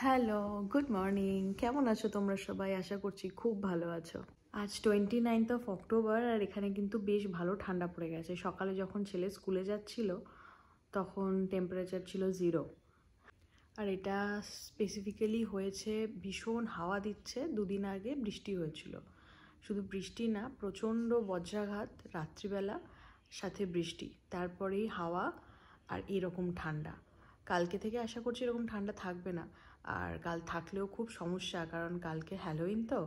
Hello, good morning. কেমন আছো তোমরা সবাই? আশা করছি খুব ভালো আছো। আজ 29th অক্টোবর আর এখানে কিন্তু বেশ ভালো ঠান্ডা পড়ে গেছে। সকালে যখন ছেলে স্কুলে যাচ্ছিল তখন টেম্পারেচার ছিল 0। আর এটা স্পেসিফিক্যালি হয়েছে, ভীষণ হাওয়া দিচ্ছে। দুদিন আগে বৃষ্টি হয়েছিল। শুধু বৃষ্টি না, প্রচণ্ড বজ্রাঘাত রাত্রিবেলা, সাথে বৃষ্টি, তারপরেই হাওয়া আর এরকম ঠান্ডা। কালকে থেকে আশা করছি এরকম ঠান্ডা থাকবে না। আর কাল থাকলেও খুব সমস্যা, কারণ কালকে হ্যালোইন, তো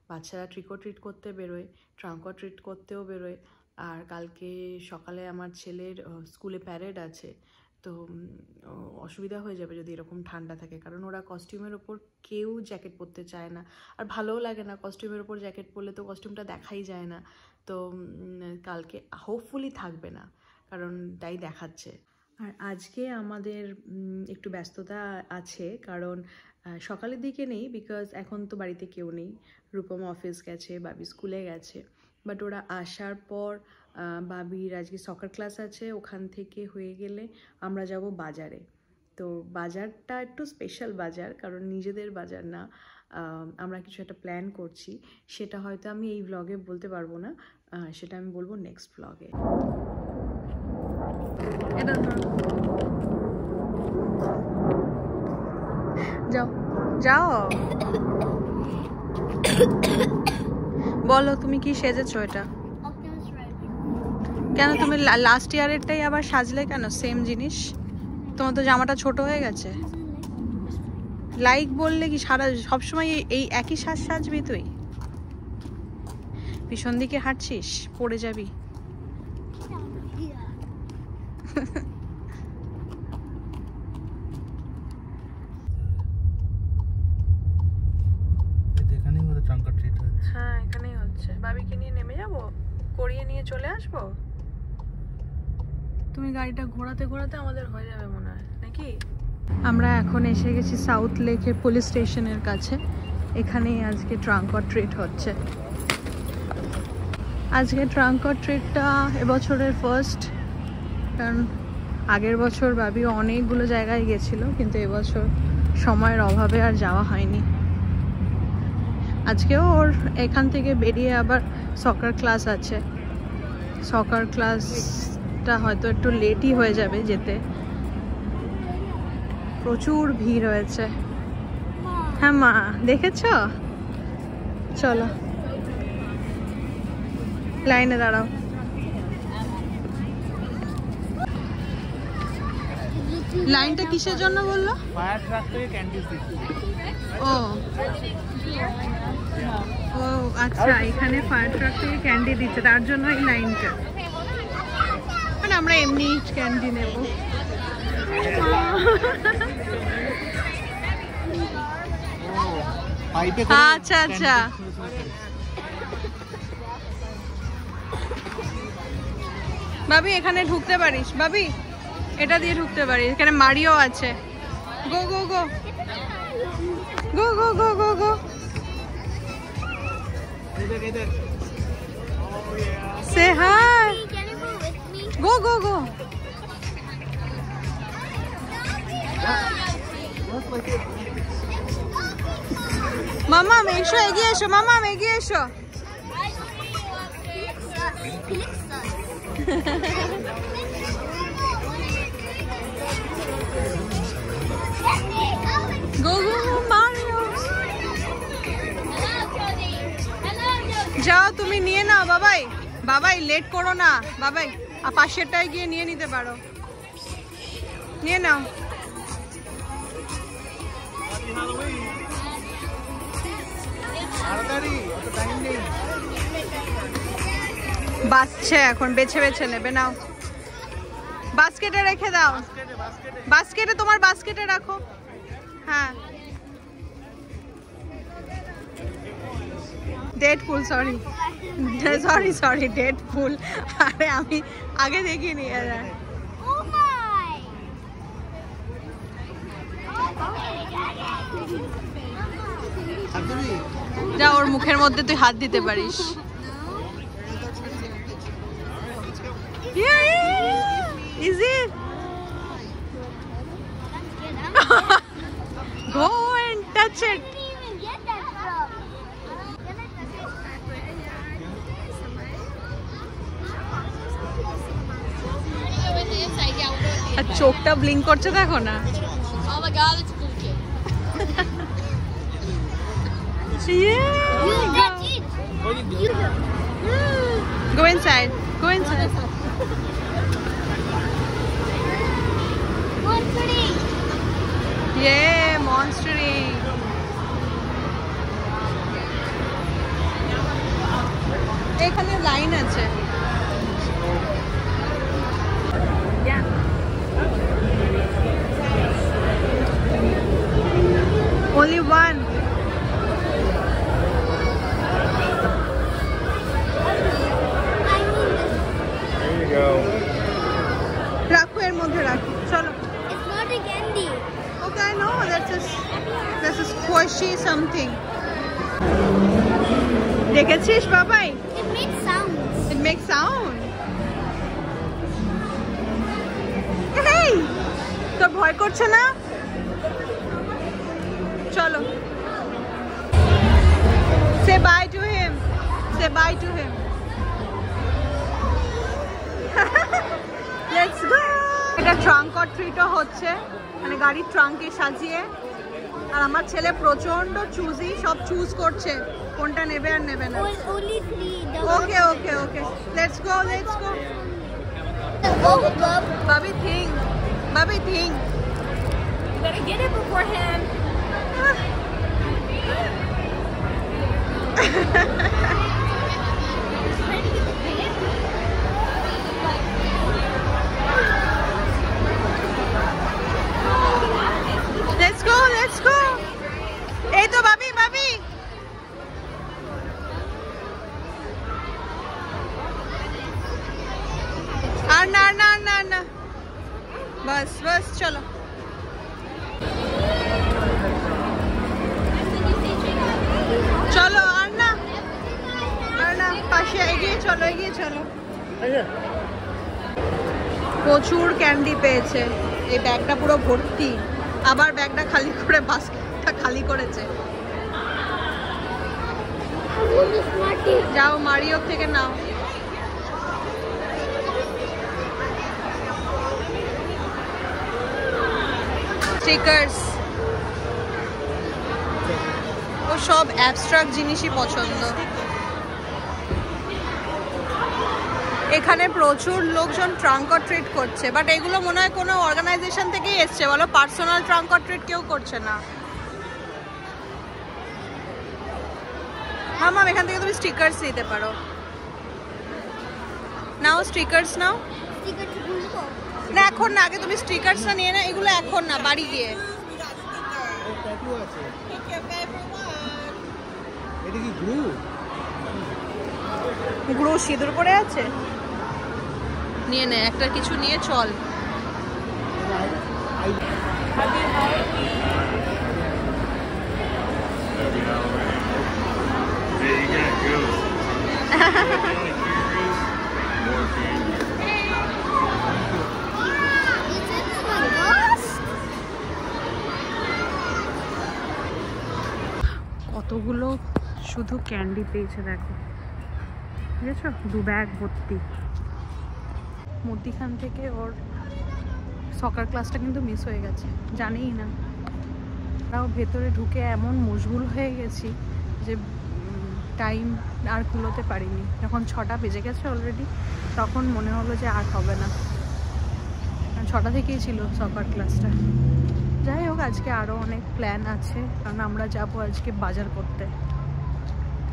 বাচ্চারা ট্রিক অর ট্রিট করতে বেরোয়, ট্রাঙ্ক অর ট্রিট করতেও বেরোয়। আর কালকে সকালে আমার ছেলের স্কুলে প্যারেড আছে, তো অসুবিধা হয়ে যাবে যদি এরকম ঠান্ডা থাকে, কারণ ওরা কস্টিউমের ওপর কেউ জ্যাকেট পরতে চায় না। আর ভালোও লাগে না, কস্টিউমের ওপর জ্যাকেট পরলে তো কস্টিউমটা দেখাই যায় না। তো কালকে হোপফুলি থাকবে না, কারণ তাই দেখাচ্ছে। আর আজকে আমাদের একটু ব্যস্ততা আছে, কারণ সকালের দিকে নেই, বিকজ এখন তো বাড়িতে কেউ নেই। রূপম অফিস গেছে, বাবি স্কুলে গেছে। বাট ওরা আসার পর বাবির আজকে সকার ক্লাস আছে, ওখান থেকে হয়ে গেলে আমরা যাব বাজারে। তো বাজারটা একটু স্পেশাল বাজার, কারণ নিজেদের বাজার না, আমরা কিছু একটা প্ল্যান করছি। সেটা হয়তো আমি এই ভ্লগে বলতে পারবো না, সেটা আমি বলবো নেক্সট ভ্লগে। এটা যাও যাও, বলো তুমি কি সেজেছো? এটা কেন তুমি লাস্ট ইয়ারেরটাই আবার সাজলে কেন? সেম জিনিস। তোমার তো জামাটা ছোট হয়ে গেছে। লাইক বললে কি সারা সবসময় এই একই সাজ সাজবি তুই? পিছন দিকে হাঁটছিস, পড়ে যাবি। হ্যাঁ, এখানেই হচ্ছে। বাবিকে নিয়ে নেমে যাবো, করিয়ে নিয়ে চলে আসবো। তুমি গাড়িটা ঘোরাতে ঘোরাতে আমাদের হয়ে যাবে মনে হয়, নাকি? আমরা এখন এসে গেছি সাউথ লেকের পুলিশ স্টেশনের কাছে। এখানেই আজকে ট্রাঙ্ক অর ট্রিট হচ্ছে। আজকে ট্রাঙ্ক অর ট্রিটটা এবছরের ফার্স্ট, কারণ আগের বছর বাবি অনেকগুলো জায়গায় গেছিল, কিন্তু এবছর সময়ের অভাবে আর যাওয়া হয়নি। আজকেও ওর এখান থেকে বেরিয়ে আবার সকার ক্লাস আছে। সকার ক্লাসটা হয়তো একটু লেটই হয়ে যাবে যেতে, প্রচুর ভিড় হয়েছে। হ্যাঁ মা, দেখেছ? চলো লাইনে দাঁড়াও। লাইনটা কিসের জন্য বললো? ফায়ার ট্রাক থেকে ক্যান্ডিজ দিচ্ছে। ও ও আচ্ছা, এখানে ফায়ার ট্রাক থেকে ক্যান্ডি দিচ্ছে, তার জন্য এই লাইনটা। মানে আমরা এমনি ক্যান্ডি নেব। আচ্ছা আচ্ছা, বাবি এখানে ঢুকতে পারিস, বাবি এটা দিয়ে ঢুকতে পারিস, এখানে মারিও আছে। গো গো গো গো গো গো গো গো, সে হাই, গো গো গো। মামা এসো, এগিয়ে এসো, মামা এগিয়ে এসো। গো গো মারিও, যাও তুমি নিয়ে নাও। বাবাই বাবাই লেট করো না বাবাই, পাশেরটায় গিয়ে নিয়ে নিতে পারো, নিয়ে নাও। বাসছে এখন, বেছে বেছে নেবে। নাও, বাস্কেটে রেখে দাও, বাস্কেটে, তোমার বাস্কেটে রাখো। হ্যাঁ, Deadpool, sorry sorry sorry, Deadpool. আরে আমি আগে দেখি নিয়ে যায়। যা, ওর মুখের মধ্যে তুই হাত দিতে পারিস। Is it? Go away. Catch it. আর চোখটা ব্লিঙ্ক করছে দেখো না। Oh my god, it's cool kid. Yeah. That's it. Go inside. Go inside. Monstering. Yeah, monstering. এখানে লাইন আছে। Only one. There you go. রাখো এর মধ্যে রাখো চলো। It's not a candy. Okay, I know that's a squishy something. দেখেছিস বাবাই? It makes sounds. It makes sound. Hey! তো ভয় করছে না? চলো। Say bye to him. Say bye to him. Let's go. এটা ট্রাঙ্ক অর ট্রিটও হচ্ছে, মানে গাড়ির ট্রাঙ্কে সাজিয়ে। আর আমার ছেলে প্রচন্ড চুজি, সব চুজ করছে কোনটা নেবে আর নেবে না। Only three. Okay okay okay, let's go let's go. Oh, Bob. Bobby think. Bobby think. You better get it beforehand. Let's go, let's go. এই তো বাবি বাবি। আর না না না না, বাস বাস চলো। চলো আর না আর না, পাশে এগিয়ে চলো এগিয়ে চলো। প্রচুর ক্যান্ডি পেয়েছে, এই ব্যাগটা পুরো ভর্তি। আবার ব্যাগটা খালি করে বাস্কেটটা খালি করেছে। যাও মারিও থেকে নাও। স্টিকার্স, ও সব অ্যাবস্ট্রাক্ট জিনিসই পছন্দ। এখানে প্রচুর লোকজন ট্রাঙ্ক অর ট্রিট করছে, বাট এগুলো মনে হয় কোনো অর্গানাইজেশন থেকেই এসছে, বলো পার্সোনাল ট্রাঙ্ক অর ট্রিট কেউ করছে না। হ্যাঁ মাম, এখান থেকে তুমি স্টিকার্স নিতে পারো। নাও স্টিকার্স নাও। না এখন না, আগে তুমি স্টিকার্সটা নিয়ে না, এগুলো এখন না, বাড়ি গিয়ে। এটা কি গ্লু? গ্লু সিঁদুর পরে আছে, নিয়ে নে একটা কিছু নিয়ে চল। কতগুলো শুধু ক্যান্ডি পেয়েছে দেখো, বুঝেছো? 2 ব্যাগ ভর্তি। মধ্যিখান থেকে ওর সকার ক্লাসটা কিন্তু মিস হয়ে গেছে, জানেই না। তাও ভেতরে ঢুকে এমন মশগুল হয়ে গেছি যে টাইম আর কুলোতে পারিনি। যখন 6টা বেজে গেছে অলরেডি, তখন মনে হলো যে আর হবে না। 6টা থেকেই ছিল সকার ক্লাসটা। যাই হোক, আজকে আরও অনেক প্ল্যান আছে, কারণ আমরা যাবো আজকে বাজার করতে।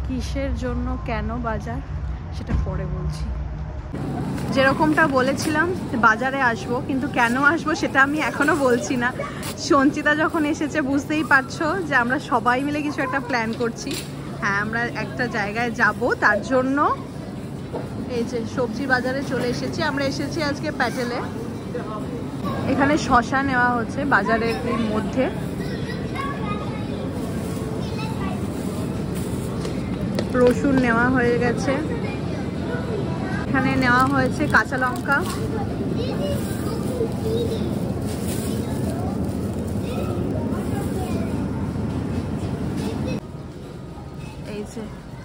কিসের জন্য, কেন বাজার, সেটা পরে বলছি। যেরকমটা বলেছিলাম বাজারে আসবো, কিন্তু কেন আসবো সেটা আমি এখনো বলছি না। সঞ্চিতা যখন এসেছে বুঝতেই পারছো যে আমরা সবাই মিলে কিছু একটা প্ল্যান করছি। হ্যাঁ, আমরা একটা জায়গায় যাব, তার জন্য এই যে সবজি বাজারে চলে এসেছি। আমরা এসেছি আজকে প্যাটেলে। এখানে শসা নেওয়া হচ্ছে বাজারের মধ্যে। রসুন নেওয়া হয়ে গেছে। এখানে নেওয়া হয়েছে কাঁচা লঙ্কা।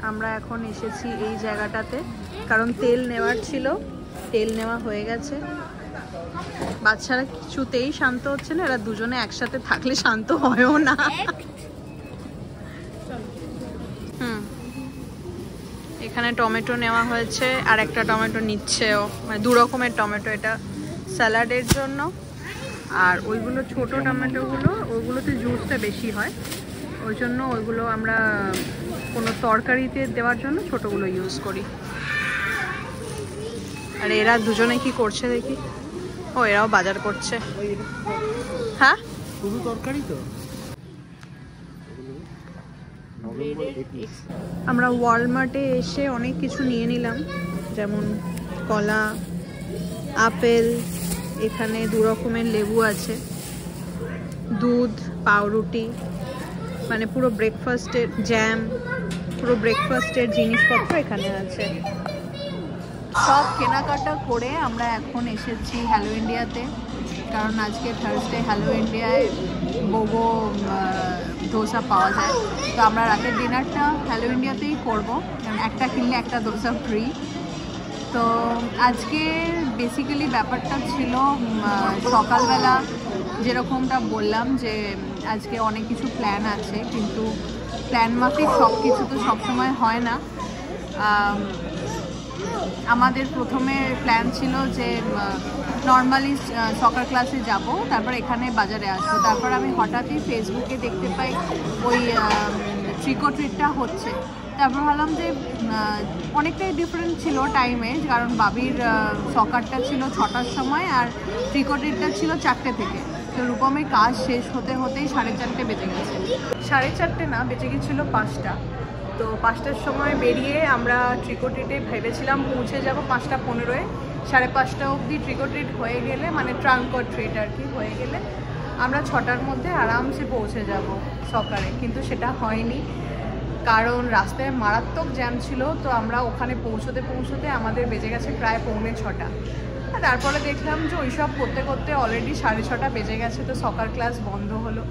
আমরা এখন এসেছি এই জায়গাটাতে, কারণ তেল নেওয়ার ছিল, তেল নেওয়া হয়ে গেছে। বাচ্চারা কিছুতেই শান্ত হচ্ছে না, এরা দুজনে একসাথে থাকলে শান্ত হয়ও না। এখানে টমেটো নেওয়া হয়েছে, আর একটা টমেটো নিচ্ছেও, মানে 2 রকমের টমেটো, এটা স্যালাডের জন্য, আর ওইগুলো ছোট টমেটোগুলো ওইগুলোতে জুসটা বেশি হয়, ওই জন্য ওইগুলো আমরা কোনো তরকারিতে দেওয়ার জন্য ছোটগুলো ইউজ করি। আর এরা দুজনে কি করছে দেখি, ও এরাও বাজার করছে। হ্যাঁ শুধু তরকারি তো। আমরা ওয়ালমার্টে এসে অনেক কিছু নিয়ে নিলাম, যেমন কলা, আপেল, এখানে 2 রকমের লেবু আছে, দুধ, পাউরুটি, মানে পুরো ব্রেকফাস্টের জ্যাম, পুরো ব্রেকফাস্টের জিনিসপত্র এখানে আছে। সব কেনাকাটা করে আমরা এখন এসেছি হ্যালো ইন্ডিয়াতে, কারণ আজকে থার্সডে, হ্যালো ইন্ডিয়ায় বোগো ধোসা পাওয়া যায়। তো আমরা রাতের ডিনারটা হ্যালো ইন্ডিয়াতেই করবো, কারণ একটা কিনলে একটা ধোসা ফ্রি। তো আজকে বেসিক্যালি ব্যাপারটা ছিল সকালবেলা যেরকমটা বললাম যে আজকে অনেক কিছু প্ল্যান আছে, কিন্তু প্ল্যান মাফিক সব কিছু তো সবসময় হয় না। আমাদের প্রথমে প্ল্যান ছিল যে নর্মালি সকার ক্লাসে যাব, তারপর এখানে বাজারে আসবো। তারপর আমি হঠাৎই ফেসবুকে দেখতে পাই ওই ট্রিক অর ট্রিটটা হচ্ছে। তারপর ভাবলাম যে অনেকটাই ডিফারেন্ট ছিল টাইমে, কারণ বাবির সকারটা ছিল 6টার সময় আর ট্রিক অর ট্রিটটা ছিল 4টে থেকে। তো রূপমের কাজ শেষ হতে হতেই 4:30 বেজে গেছে, 4:30 না, বেজে গেছিলো 5টা। তো 5টার সময় বেরিয়ে আমরা ট্রিক অর ট্রিটে ভেবেছিলাম পৌঁছে যাব 5:15, 5:30 অবধি ট্রিক অর ট্রিট হয়ে গেলে, মানে ট্রাঙ্ক অর ট্রিট আর কি হয়ে গেলে আমরা 6টার মধ্যে আরামসে পৌঁছে যাব সকালে। কিন্তু সেটা হয়নি, কারণ রাস্তায় মারাত্মক জ্যাম ছিল। তো আমরা ওখানে পৌঁছতে আমাদের বেজে গেছে প্রায় 5:45। আর তারপরে দেখলাম যে ওইসব করতে করতে অলরেডি 6:30 বেজে গেছে। তো সকার ক্লাস বন্ধ হলো,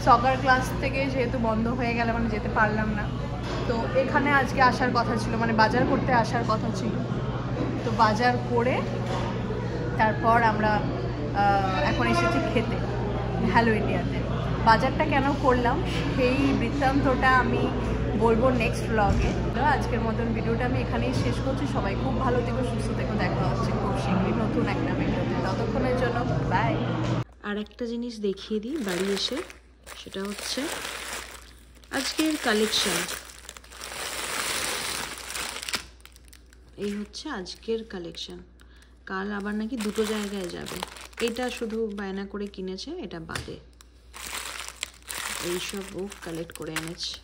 সকার ক্লাস থেকে যেহেতু বন্ধ হয়ে গেল, মানে যেতে পারলাম না। তো এখানে আজকে আসার কথা ছিল, মানে বাজার করতে আসার কথা ছিল। তো বাজার করে তারপর আমরা এখন এসেছি খেতে হ্যালো ইন্ডিয়াতে। বাজারটা কেন করলাম সেই বৃত্তান্তটা আমি বলবো নেক্সট ব্লগে। আজকের মতন ভিডিওটা আমি এখানেই শেষ করছি। সবাই খুব ভালো থেকো, সুস্থ থেকো, দেখা হচ্ছে খুব শীঘ্রই নতুন একটা ভিডিওতে। ততক্ষণের জন্য বাই। আর একটা জিনিস দেখিয়ে দিই বাড়ি এসে, সেটা হচ্ছে আজকের কালেকশন। এই হচ্ছে আজকের কালেকশন। কাল আবার নাকি 2টো জায়গায় যাবে, এটা শুধু বায়না করে কিনেছে, এটা বাদে এইসব ও কালেক্ট করে এনেছে।